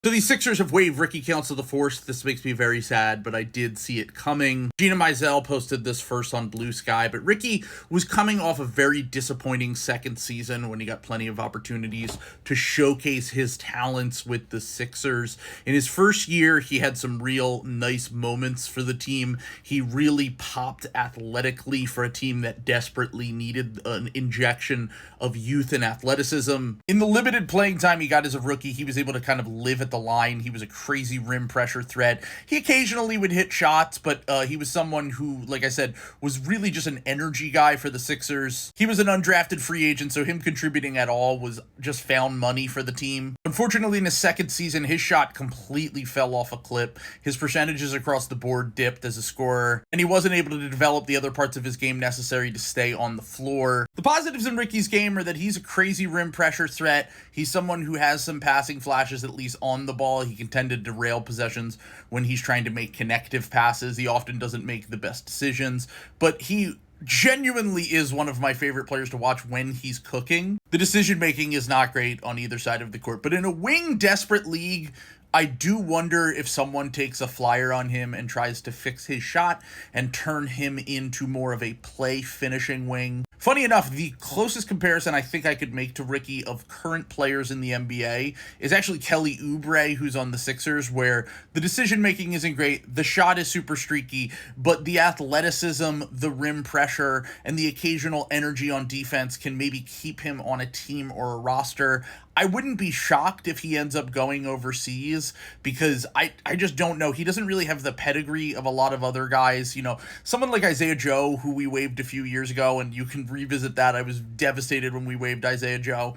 So the Sixers have waived Ricky Council the Fourth. This makes me very sad, but I did see it coming. Gina Mizell posted this first on Blue Sky, but Ricky was coming off a very disappointing second season when he got plenty of opportunities to showcase his talents with the Sixers. In his first year, he had some real nice moments for the team. He really popped athletically for a team that desperately needed an injection of youth and athleticism. In the limited playing time he got as a rookie, he was able to kind of live at the line. He was a crazy rim pressure threat. He occasionally would hit shots, but he was someone who, like I said, was really just an energy guy for the Sixers. He was an undrafted free agent, so him contributing at all was just found money for the team. Unfortunately, in his second season, his shot completely fell off a cliff. His percentages across the board dipped as a scorer, and he wasn't able to develop the other parts of his game necessary to stay on the floor. The positives in Ricky's game are that he's a crazy rim pressure threat. He's someone who has some passing flashes, at least on the ball. He can tend to derail possessions when he's trying to make connective passes. He often doesn't make the best decisions, but he genuinely is one of my favorite players to watch when he's cooking. The decision making is not great on either side of the court, but in a wing desperate league, I do wonder if someone takes a flyer on him and tries to fix his shot and turn him into more of a play finishing wing. Funny enough, the closest comparison I think I could make to Ricky of current players in the NBA is actually Kelly Oubre, who's on the Sixers, where the decision-making isn't great, the shot is super streaky, but the athleticism, the rim pressure, and the occasional energy on defense can maybe keep him on a team or a roster. I wouldn't be shocked if he ends up going overseas because I just don't know. He doesn't really have the pedigree of a lot of other guys. You know, someone like Isaiah Joe, who we waived a few years ago, and you can revisit that. I was devastated when we waived Isaiah Joe.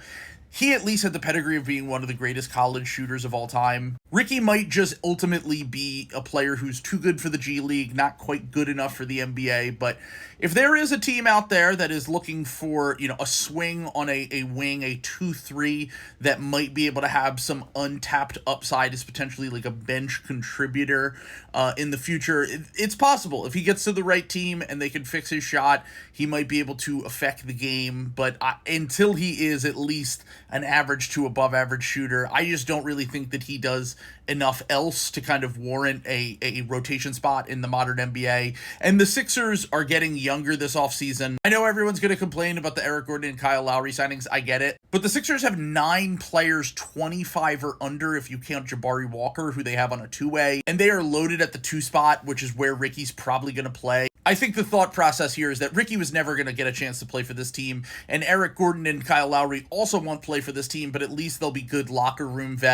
He at least had the pedigree of being one of the greatest college shooters of all time. Ricky might just ultimately be a player who's too good for the G League, not quite good enough for the NBA, but if there is a team out there that is looking for, you know, a swing on a wing, a 2-3 that might be able to have some untapped upside as potentially like a bench contributor in the future, it's possible. If he gets to the right team and they can fix his shot, he might be able to affect the game, but until he is at least an average to above average shooter, I just don't really think that he does enough else to kind of warrant a rotation spot in the modern NBA. And the Sixers are getting younger this offseason. I know everyone's going to complain about the Eric Gordon and Kyle Lowry signings. I get it. But the Sixers have 9 players 25 or under if you count Jabari Walker, who they have on a two-way. And they are loaded at the 2 spot, which is where Ricky's probably going to play. I think the thought process here is that Ricky was never going to get a chance to play for this team, and Eric Gordon and Kyle Lowry also won't play for this team, but at least they'll be good locker room vets.